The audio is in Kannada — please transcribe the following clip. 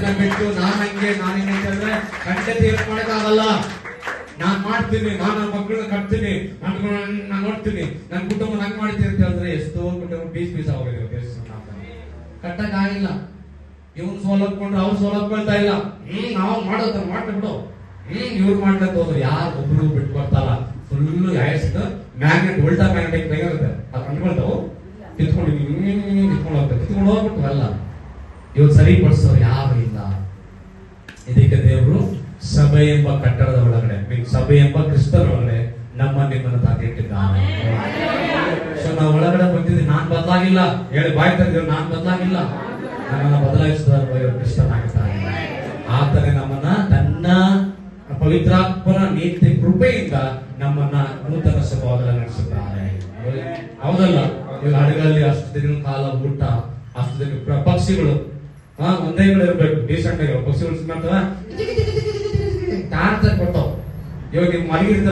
ಅದನ್ನ ಬಿಟ್ಟು ನಾನು ಹಂಗೆ ನಾನು ಹಿಂಗೆ ಅಂತಂದ್ರೆ ಖಂಡಿತ ಏನು ಮಾಡೋಕ್ಕಾಗಲ್ಲ. ನಾನ್ ಮಾಡ್ತೀನಿ, ನಾನು ನನ್ನ ಮಕ್ಕಳನ್ನ ಕಟ್ತೀನಿ, ನಾನು ನೋಡ್ತೀನಿ, ನನ್ನ ಕುಟುಂಬ ಹಂಗ್ ಮಾಡ್ತೀನಿ ಅಂತ ಹೇಳಿದ್ರೆ ಎಷ್ಟೋ ಕುಟುಂಬ ಪೀಸ್ ಆಗೋಗಿದೆ. ಕಟ್ಟಕ್ ಆಗಿಲ್ಲ. ಇವ್ನು ಸೋಲಕ್ಕೊಂಡ್ರೆ ಅವ್ರು ಸೋಲಕ್ಕೊಳ್ತಾ ಇಲ್ಲ. ನಾವು ಮಾಡೋದು ಮಾಡ್ಬಿಡು. ಇವ್ರು ಮಾಡ್ಲಂತ ಹೋದ್ರೆ ಯಾರು ಒಬ್ರು ಬಿಟ್ಕೊಡ್ತಾರ. ಫುಲ್ ಯಾಯಸ್ದ ಮ್ಯಾಗ್ನೆಟ್, ಉಲ್ಟಾ ಮ್ಯಾಗ್ನೆಟ್ ಬೇಗಿರುತ್ತೆ. ಅದು ಅಂದ್ಕೊಳ್ತಾವು ಕಿತ್ಕೊಂಡು ಕಿತ್ಕೊಂಡು ಹೋಗ್ತಾರೆ. ಕಿತ್ಕೊಂಡು ಹೋಗ್ಬಿಟ್ಟು ಅಲ್ಲ, ಇವತ್ತು ಸರಿಪಡಿಸೋರು ಯಾರು ಇಲ್ಲ. ಇದಕ್ಕೆ ದೇವರು ಸಭೆ ಎಂಬ ಕಟ್ಟಡದ ಒಳಗಡೆ, ಸಭೆ ಎಂಬ ಕ್ರಿಸ್ತನ ಒಳಗಡೆ ನಿಮ್ಮನ್ನು ತಾಕಿಟ್ಟಿದ್ದಾನೆ. ಸೊ ನಾವು ಒಳಗಡೆ ಬಂದಿದ್ದೀವಿ. ನಾನ್ ಬದಲಾಗಿಲ್ಲ ಹೇಳಿ ಬಾಯ್ ತೆಗೆದೇವ್, ನಾನ್ ಬದಲಾಗಿಲ್ಲ. ನಮ್ಮನ್ನ ಬದಲಾಯಿಸಿದ ಕ್ರಿಸ್ತನಾಗಿದ್ದಾನೆ. ಆತನೇ ನಮ್ಮನ್ನ ತನ್ನ ಪವಿತ್ರಾತ್ಮನ ನೀತಿ ಕೃಪೆಯಿಂದ ನಮ್ಮನ್ನ ನೂತನ ಸ್ವಭಾವದಲ್ಲಿ ನಡೆಸಿದ್ದಾನೆ. ಹೌದಲ್ಲ? ಈಗ ಹಡಗಲ್ಲಿ ಅಷ್ಟು ದಿನ ಕಾಲ ಊಟ, ಅಷ್ಟು ದಿನ ಪಕ್ಷಿಗಳು ಒಂದೇ ಕಡೆ ಇರ್ಬೇಕು. ಡೀಸೆಂಟ್ ಆಗಿ ಪಕ್ಷಿಗಳು ಮಾಡ್ತಾವ, ಟಾರ್ಚರ್ ಕೊಡ್ತಾವ. ಇವಾಗ ನೀವು ಮಲಗಿರ್ತಾರ